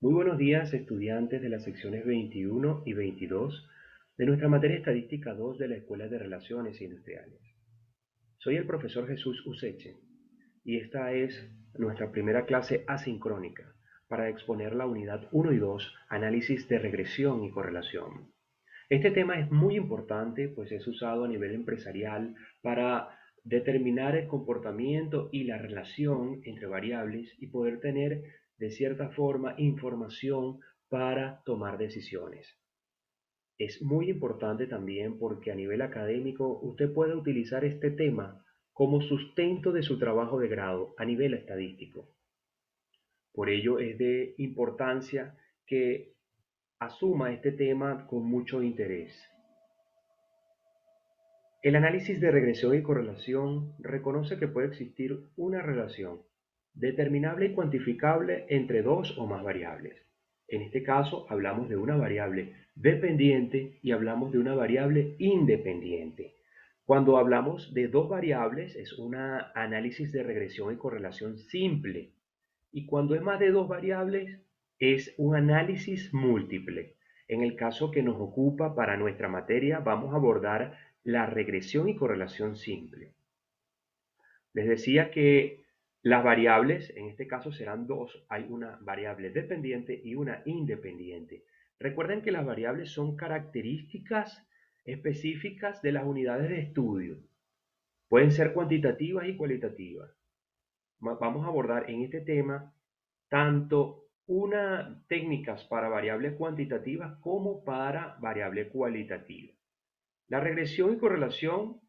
Muy buenos días, estudiantes de las secciones 21 y 22 de nuestra materia Estadística 2 de la Escuela de Relaciones Industriales. Soy el profesor Jesús Useche y esta es nuestra primera clase asincrónica para exponer la unidad 1 y 2, análisis de regresión y correlación. Este tema es muy importante, pues es usado a nivel empresarial para determinar el comportamiento y la relación entre variables y poder tener de cierta forma información para tomar decisiones. Es muy importante también porque a nivel académico usted puede utilizar este tema como sustento de su trabajo de grado a nivel estadístico. Por ello es de importancia que asuma este tema con mucho interés. El análisis de regresión y correlación reconoce que puede existir una relación determinable y cuantificable entre dos o más variables. En este caso hablamos de una variable dependiente y hablamos de una variable independiente. Cuando hablamos de dos variables es un análisis de regresión y correlación simple. Y cuando es más de dos variables es un análisis múltiple. En el caso que nos ocupa para nuestra materia vamos a abordar la regresión y correlación simple. Les decía que las variables, en este caso serán dos, hay una variable dependiente y una independiente. Recuerden que las variables son características específicas de las unidades de estudio. Pueden ser cuantitativas y cualitativas. Vamos a abordar en este tema tanto una técnicas para variables cuantitativas como para variable cualitativa. La regresión y correlación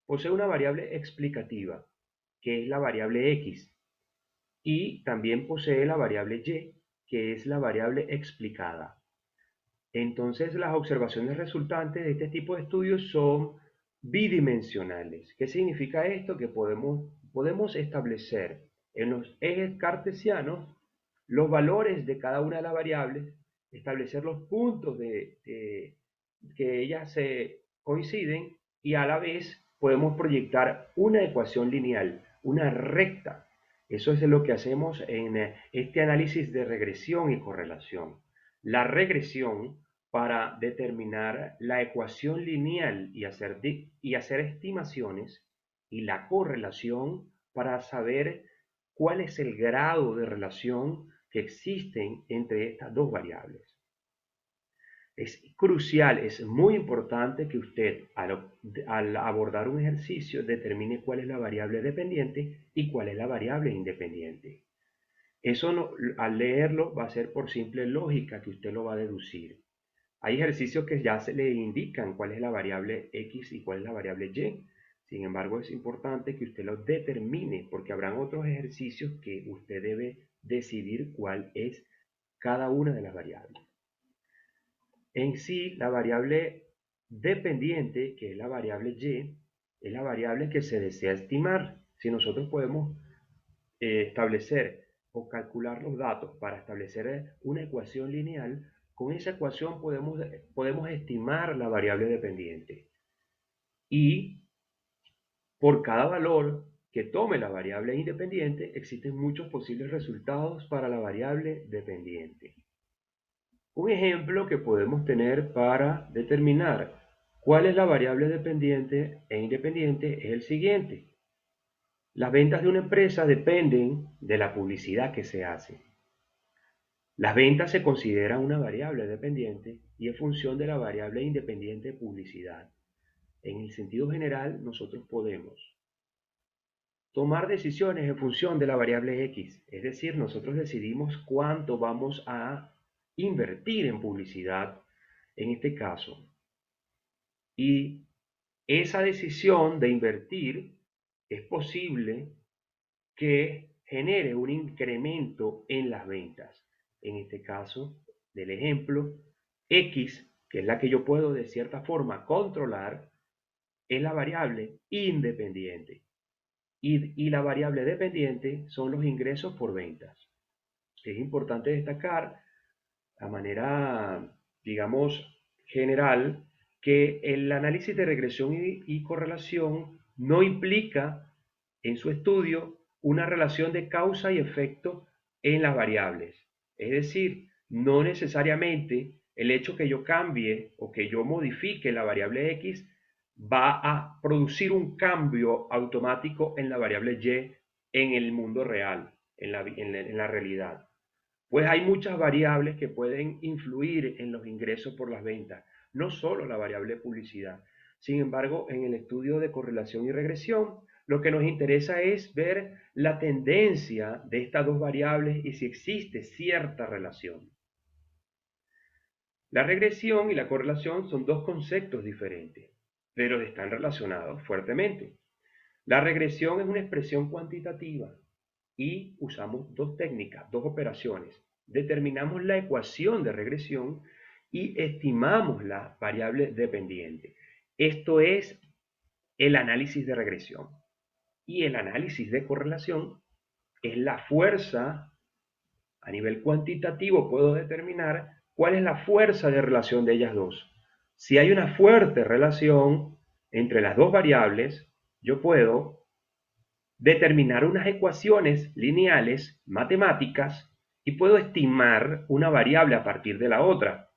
posee una variable explicativa, que es la variable x, y también posee la variable y, que es la variable explicada. Entonces, las observaciones resultantes de este tipo de estudios son bidimensionales. ¿Qué significa esto? Que podemos establecer en los ejes cartesianos los valores de cada una de las variables, establecer los puntos que ellas se coinciden y a la vez podemos proyectar una ecuación lineal, una recta. Eso es lo que hacemos en este análisis de regresión y correlación. La regresión para determinar la ecuación lineal y hacer estimaciones, y la correlación para saber cuál es el grado de relación que existen entre estas dos variables. Es crucial, es muy importante que usted al abordar un ejercicio determine cuál es la variable dependiente y cuál es la variable independiente. Eso no, al leerlo va a ser por simple lógica que usted lo va a deducir. Hay ejercicios que ya se le indican cuál es la variable x y cuál es la variable y. Sin embargo, es importante que usted lo determine porque habrán otros ejercicios que usted debe decidir cuál es cada una de las variables. En sí, la variable dependiente, que es la variable y, es la variable que se desea estimar. Si nosotros podemos establecer o calcular los datos para establecer una ecuación lineal, con esa ecuación podemos estimar la variable dependiente. Y por cada valor que tome la variable independiente, existen muchos posibles resultados para la variable dependiente. Un ejemplo que podemos tener para determinar cuál es la variable dependiente e independiente es el siguiente. Las ventas de una empresa dependen de la publicidad que se hace. Las ventas se consideran una variable dependiente y es función de la variable independiente de publicidad. En el sentido general, nosotros podemos tomar decisiones en función de la variable X, es decir, nosotros decidimos cuánto vamos a invertir en publicidad en este caso. Y esa decisión de invertir es posible que genere un incremento en las ventas. En este caso del ejemplo, X, que es la que yo puedo de cierta forma controlar, es la variable independiente. Y la variable dependiente son los ingresos por ventas. Es importante destacar a manera, digamos, general, que el análisis de regresión y correlación no implica en su estudio una relación de causa y efecto en las variables. Es decir, no necesariamente el hecho que yo cambie o que yo modifique la variable x va a producir un cambio automático en la variable y en el mundo real, en la realidad. Pues hay muchas variables que pueden influir en los ingresos por las ventas, no solo la variable publicidad. Sin embargo, en el estudio de correlación y regresión, lo que nos interesa es ver la tendencia de estas dos variables y si existe cierta relación. La regresión y la correlación son dos conceptos diferentes, pero están relacionados fuertemente. La regresión es una expresión cuantitativa y usamos dos técnicas, dos operaciones. Determinamos la ecuación de regresión y estimamos la variable dependiente. Esto es el análisis de regresión. Y el análisis de correlación es la fuerza a nivel cuantitativo. Puedo determinar cuál es la fuerza de relación de ellas dos. Si hay una fuerte relación entre las dos variables, yo puedo determinar unas ecuaciones lineales matemáticas y puedo estimar una variable a partir de la otra.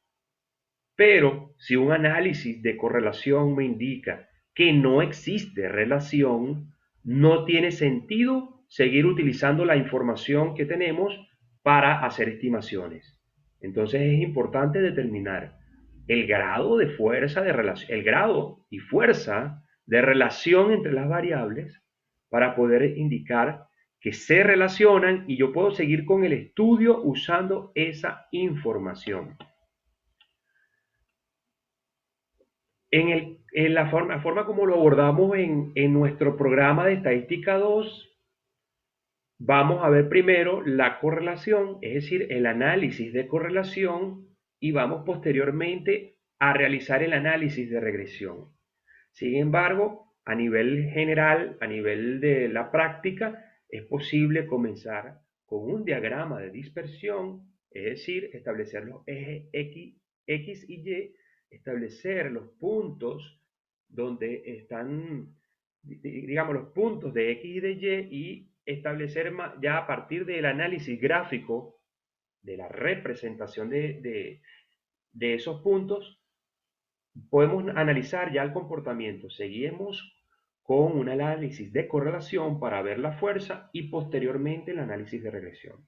Pero si un análisis de correlación me indica que no existe relación, no tiene sentido seguir utilizando la información que tenemos para hacer estimaciones. Entonces es importante determinar el grado de fuerza de relación, el grado y fuerza de relación entre las variables para poder indicar que se relacionan y yo puedo seguir con el estudio usando esa información. En la forma como lo abordamos en nuestro programa de estadística 2, vamos a ver primero la correlación, es decir, el análisis de correlación, y vamos posteriormente a realizar el análisis de regresión. Sin embargo, a nivel general, a nivel de la práctica, es posible comenzar con un diagrama de dispersión, es decir, establecer los ejes X y Y, establecer los puntos donde están, digamos, los puntos de X y de Y, y establecer ya a partir del análisis gráfico de la representación de esos puntos, podemos analizar ya el comportamiento. Seguimos con un análisis de correlación para ver la fuerza y posteriormente el análisis de regresión.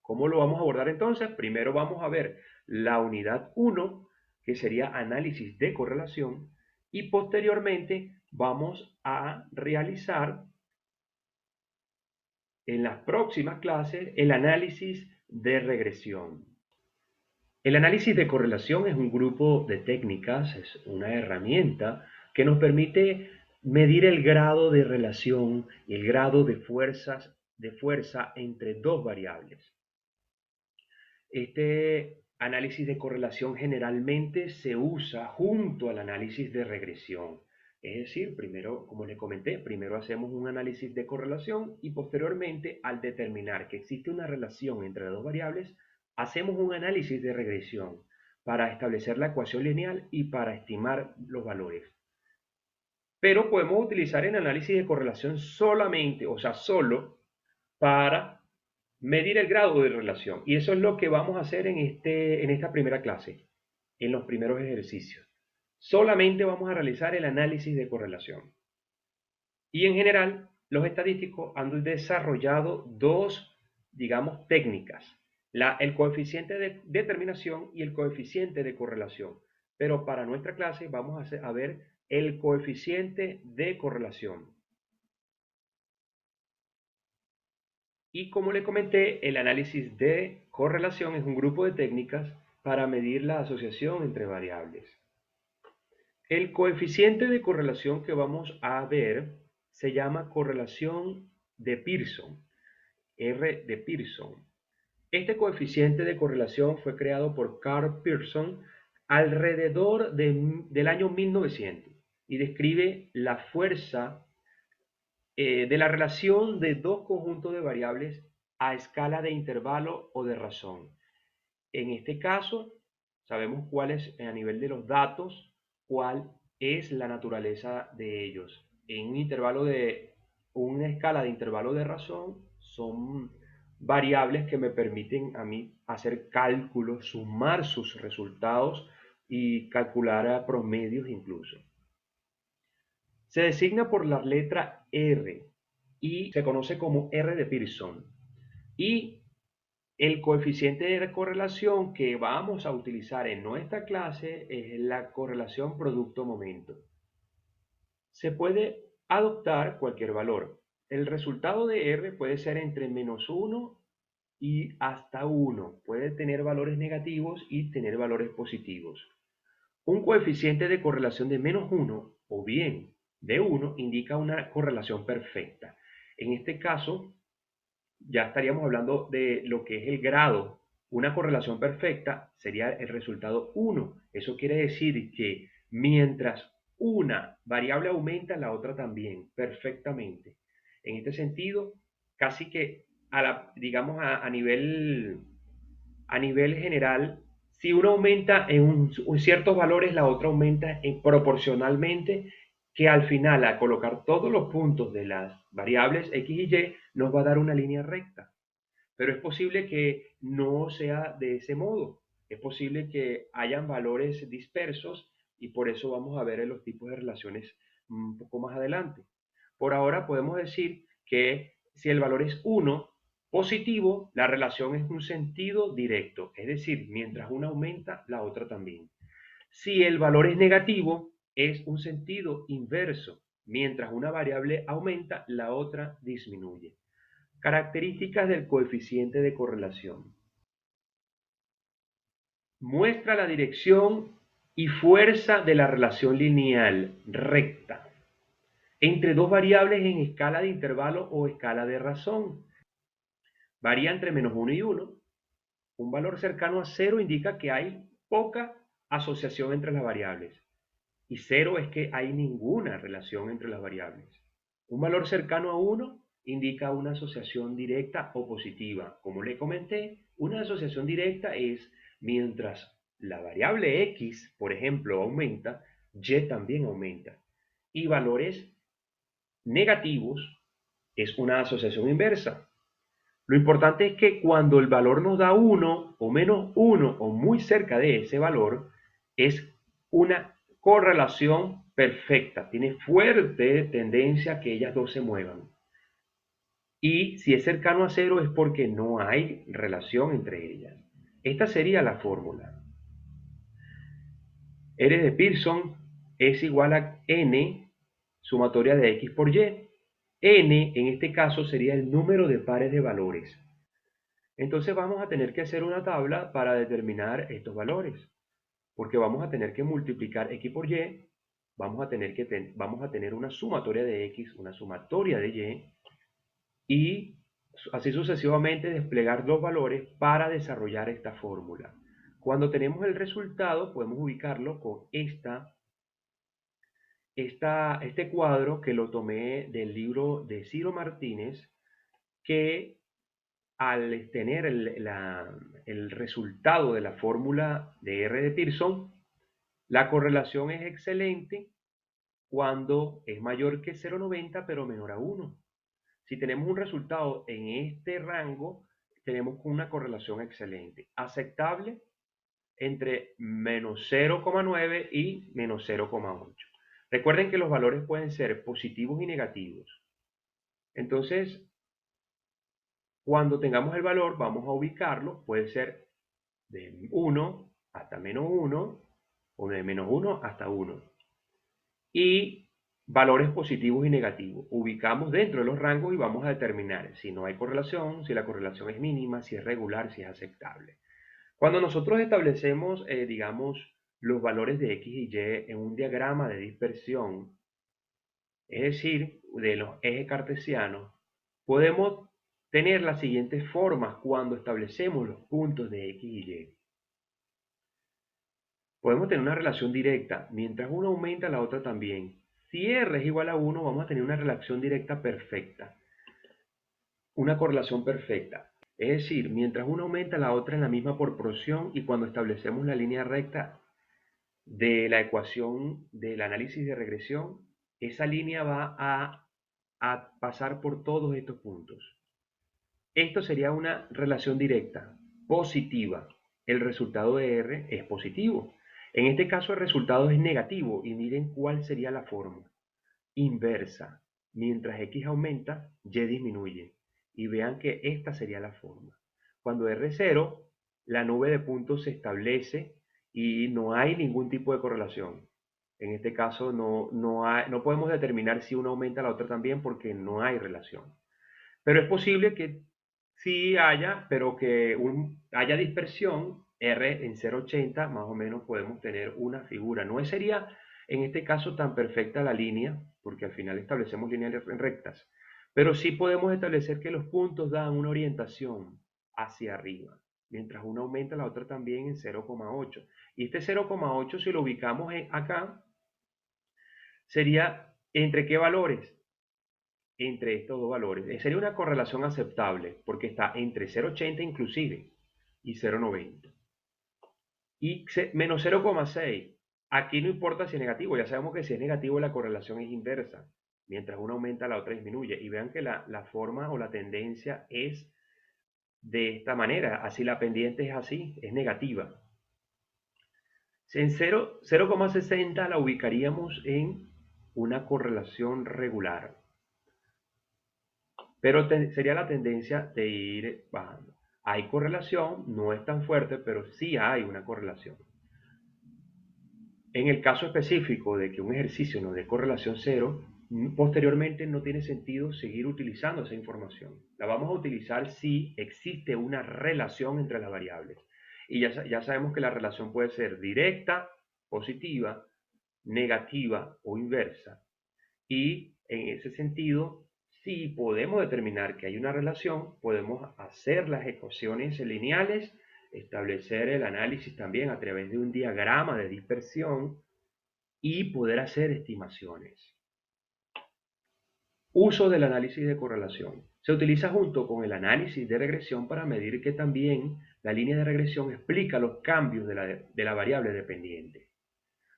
¿Cómo lo vamos a abordar entonces? Primero vamos a ver la unidad 1, que sería análisis de correlación, y posteriormente vamos a realizar en las próximas clases el análisis de regresión. El análisis de correlación es un grupo de técnicas, es una herramienta que nos permite medir el grado de relación y el grado de fuerza entre dos variables. Este análisis de correlación generalmente se usa junto al análisis de regresión. Es decir, primero, como les comenté, primero hacemos un análisis de correlación y posteriormente, al determinar que existe una relación entre dos variables, hacemos un análisis de regresión para establecer la ecuación lineal y para estimar los valores. Pero podemos utilizar el análisis de correlación solamente, o sea, solo para medir el grado de relación. Y eso es lo que vamos a hacer en esta primera clase, en los primeros ejercicios. Solamente vamos a realizar el análisis de correlación. Y en general, los estadísticos han desarrollado dos, digamos, técnicas. El coeficiente de determinación y el coeficiente de correlación. Pero para nuestra clase vamos a ver el coeficiente de correlación. Y como le comenté, el análisis de correlación es un grupo de técnicas para medir la asociación entre variables. El coeficiente de correlación que vamos a ver se llama correlación de Pearson, R de Pearson. Este coeficiente de correlación fue creado por Karl Pearson alrededor del año 1900 y describe la fuerza de la relación de dos conjuntos de variables a escala de intervalo o de razón. En este caso, sabemos cuál es, a nivel de los datos, cuál es la naturaleza de ellos. En un intervalo de una escala de intervalo de razón son variables que me permiten a mí hacer cálculos, sumar sus resultados y calcular a promedios incluso. Se designa por la letra R y se conoce como R de Pearson. Y el coeficiente de correlación que vamos a utilizar en nuestra clase es la correlación producto-momento. Se puede adoptar cualquier valor. El resultado de R puede ser entre -1 y hasta 1. Puede tener valores negativos y tener valores positivos. Un coeficiente de correlación de -1 o bien de 1 indica una correlación perfecta. En este caso, ya estaríamos hablando de lo que es el grado. Una correlación perfecta sería el resultado 1. Eso quiere decir que mientras una variable aumenta, la otra también, perfectamente. En este sentido, casi que digamos a nivel general, si uno aumenta en ciertos valores, la otra aumenta proporcionalmente, que al final, al colocar todos los puntos de las variables x y y, nos va a dar una línea recta. Pero es posible que no sea de ese modo. Es posible que hayan valores dispersos y por eso vamos a ver en los tipos de relaciones un poco más adelante. Por ahora podemos decir que si el valor es 1 positivo, la relación es un sentido directo, es decir, mientras una aumenta, la otra también. Si el valor es negativo, es un sentido inverso, mientras una variable aumenta, la otra disminuye. Características del coeficiente de correlación. Muestra la dirección y fuerza de la relación lineal recta entre dos variables en escala de intervalo o escala de razón. Varía entre -1 y 1. Un valor cercano a 0 indica que hay poca asociación entre las variables. Y 0 es que hay ninguna relación entre las variables. Un valor cercano a 1 indica una asociación directa o positiva. Como le comenté, una asociación directa es mientras la variable x, por ejemplo, aumenta, y también aumenta. Y valores negativos es una asociación inversa. Lo importante es que cuando el valor nos da 1 o -1 o muy cerca de ese valor, es una correlación perfecta. Tiene fuerte tendencia a que ellas dos se muevan. Y si es cercano a 0 es porque no hay relación entre ellas. Esta sería la fórmula. R de Pearson es igual a n sumatoria de x por y. N en este caso sería el número de pares de valores. Entonces vamos a tener que hacer una tabla para determinar estos valores, porque vamos a tener que multiplicar x por y, vamos a tener una sumatoria de x, una sumatoria de y así sucesivamente desplegar los valores para desarrollar esta fórmula. Cuando tenemos el resultado podemos ubicarlo con este cuadro que lo tomé del libro de Ciro Martínez, que al tener el resultado de la fórmula de R de Pearson, la correlación es excelente cuando es mayor que 0,90 pero menor a 1. Si tenemos un resultado en este rango, tenemos una correlación excelente, aceptable entre -0,9 y -0,8. Recuerden que los valores pueden ser positivos y negativos. Entonces, cuando tengamos el valor, vamos a ubicarlo, puede ser de 1 hasta -1 o de -1 hasta 1. Y valores positivos y negativos. Ubicamos dentro de los rangos y vamos a determinar si no hay correlación, si la correlación es mínima, si es regular, si es aceptable. Cuando nosotros establecemos, digamos, los valores de x y y en un diagrama de dispersión, es decir, de los ejes cartesianos, podemos tener las siguientes formas cuando establecemos los puntos de x y y. Podemos tener una relación directa. Mientras uno aumenta, la otra también. Si R es igual a 1, vamos a tener una relación directa perfecta. Una correlación perfecta. Es decir, mientras uno aumenta, la otra en la misma proporción, y cuando establecemos la línea recta de la ecuación del análisis de regresión, esa línea va a pasar por todos estos puntos. Esto sería una relación directa, positiva. El resultado de R es positivo. En este caso el resultado es negativo y miren cuál sería la forma. Inversa. Mientras X aumenta, Y disminuye. Y vean que esta sería la forma. Cuando R es 0, la nube de puntos se establece y no hay ningún tipo de correlación. En este caso no podemos determinar si una aumenta la otra también porque no hay relación. Pero es posible que sí haya, pero que haya dispersión, R en 0,80 más o menos podemos tener una figura. No sería en este caso tan perfecta la línea, porque al final establecemos líneas rectas, pero sí podemos establecer que los puntos dan una orientación hacia arriba, mientras una aumenta la otra también en 0,8. Y este 0,8 si lo ubicamos acá, sería ¿entre qué valores? Entre estos dos valores. Sería una correlación aceptable porque está entre 0,80 inclusive y 0,90. Y menos 0,6. Aquí no importa si es negativo, ya sabemos que si es negativo la correlación es inversa. Mientras una aumenta, la otra disminuye. Y vean que la forma o la tendencia es de esta manera. Así la pendiente es así, es negativa. En 0,60 la ubicaríamos en una correlación regular. Pero sería la tendencia de ir bajando. Hay correlación, no es tan fuerte, pero sí hay una correlación. En el caso específico de que un ejercicio nos dé correlación cero, posteriormente no tiene sentido seguir utilizando esa información. La vamos a utilizar si existe una relación entre las variables. Y ya sabemos que la relación puede ser directa, positiva, negativa o inversa. Y en ese sentido, si podemos determinar que hay una relación, podemos hacer las ecuaciones lineales, establecer el análisis también a través de un diagrama de dispersión y poder hacer estimaciones. Uso del análisis de correlación. Se utiliza junto con el análisis de regresión para medir que también la línea de regresión explica los cambios de la variable dependiente.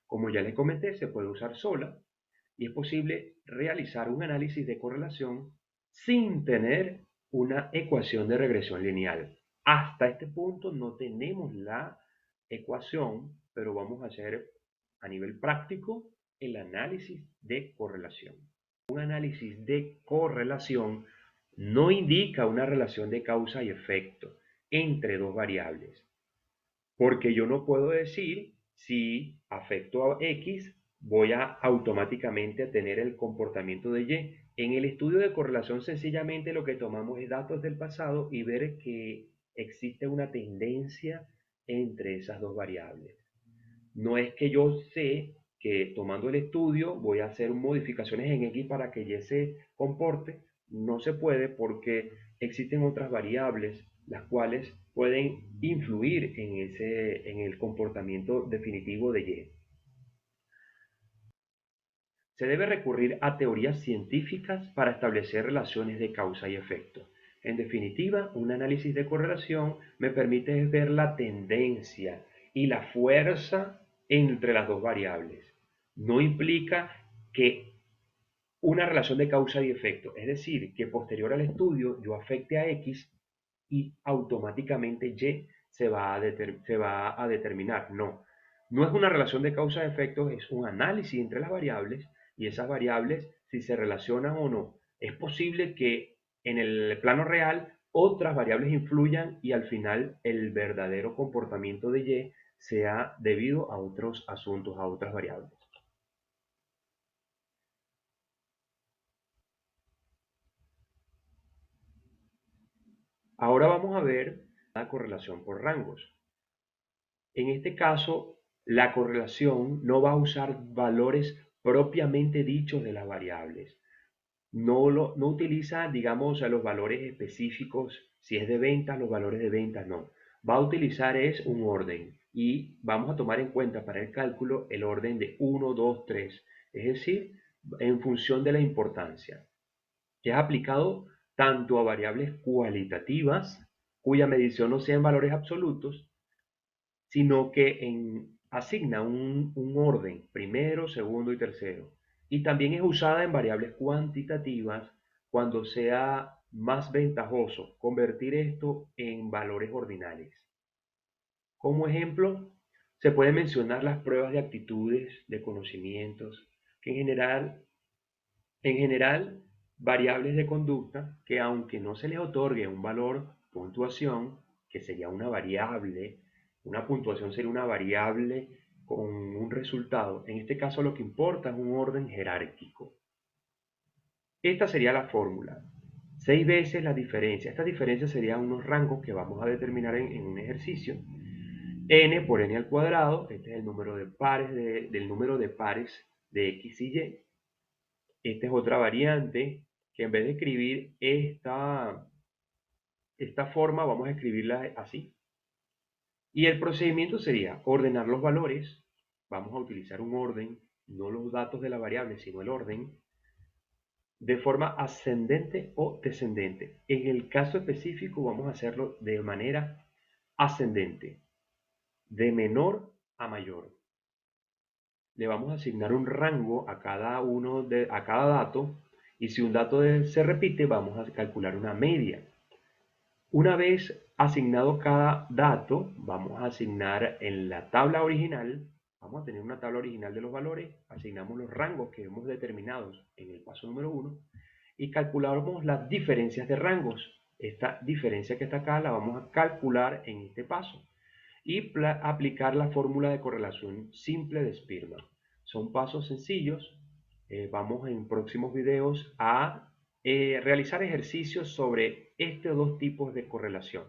Como ya les comenté, se puede usar sola y es posible realizar un análisis de correlación sin tener una ecuación de regresión lineal. Hasta este punto no tenemos la ecuación, pero vamos a hacer a nivel práctico el análisis de correlación. Un análisis de correlación no indica una relación de causa y efecto entre dos variables, porque yo no puedo decir si afecto a X voy a automáticamente tener el comportamiento de Y. En el estudio de correlación sencillamente lo que tomamos es datos del pasado y ver que existe una tendencia entre esas dos variables. No es que yo sé que tomando el estudio voy a hacer modificaciones en X para que Y se comporte. No se puede porque existen otras variables las cuales pueden influir en el comportamiento definitivo de Y. Se debe recurrir a teorías científicas para establecer relaciones de causa y efecto. En definitiva, un análisis de correlación me permite ver la tendencia y la fuerza entre las dos variables. No implica que una relación de causa y efecto, es decir, que posterior al estudio yo afecte a X y automáticamente Y se va a determinar. No, no es una relación de causa y efecto, es un análisis entre las variables y esas variables si se relacionan o no. Es posible que en el plano real otras variables influyan y al final el verdadero comportamiento de Y sea debido a otros asuntos, a otras variables. Ahora vamos a ver la correlación por rangos. En este caso, la correlación no va a usar valores propiamente dichos de las variables. No utiliza, digamos, a los valores específicos, si es de ventas, los valores de ventas, no. Va a utilizar es un orden y vamos a tomar en cuenta para el cálculo el orden de 1, 2, 3, es decir, en función de la importancia, que es aplicado tanto a variables cualitativas, cuya medición no sea en valores absolutos, sino que asigna un orden, primero, segundo y tercero. Y también es usada en variables cuantitativas cuando sea más ventajoso convertir esto en valores ordinales. Como ejemplo, se pueden mencionar las pruebas de actitudes, de conocimientos, que en general, variables de conducta que aunque no se les otorgue un valor puntuación, que sería una variable, una puntuación sería una variable con un resultado, en este caso lo que importa es un orden jerárquico. Esta sería la fórmula. 6 veces la diferencia. Esta diferencia serían unos rangos que vamos a determinar en un ejercicio. N por n al cuadrado, este es el número de pares del número de pares de x y y. Esta es otra variante que en vez de escribir esta forma, vamos a escribirla así. Y el procedimiento sería ordenar los valores. Vamos a utilizar un orden, no los datos de la variable, sino el orden, de forma ascendente o descendente. En el caso específico vamos a hacerlo de manera ascendente, de menor a mayor. Le vamos a asignar un rango a cada dato, y si un dato se repite, vamos a calcular una media. Una vez asignado cada dato, vamos a asignar en la tabla original, vamos a tener una tabla original de los valores, asignamos los rangos que hemos determinado en el paso número 1 y calculamos las diferencias de rangos. Esta diferencia que está acá la vamos a calcular en este paso y aplicar la fórmula de correlación simple de Spearman. Son pasos sencillos. Vamos en próximos videos a realizar ejercicios sobre estos dos tipos de correlación.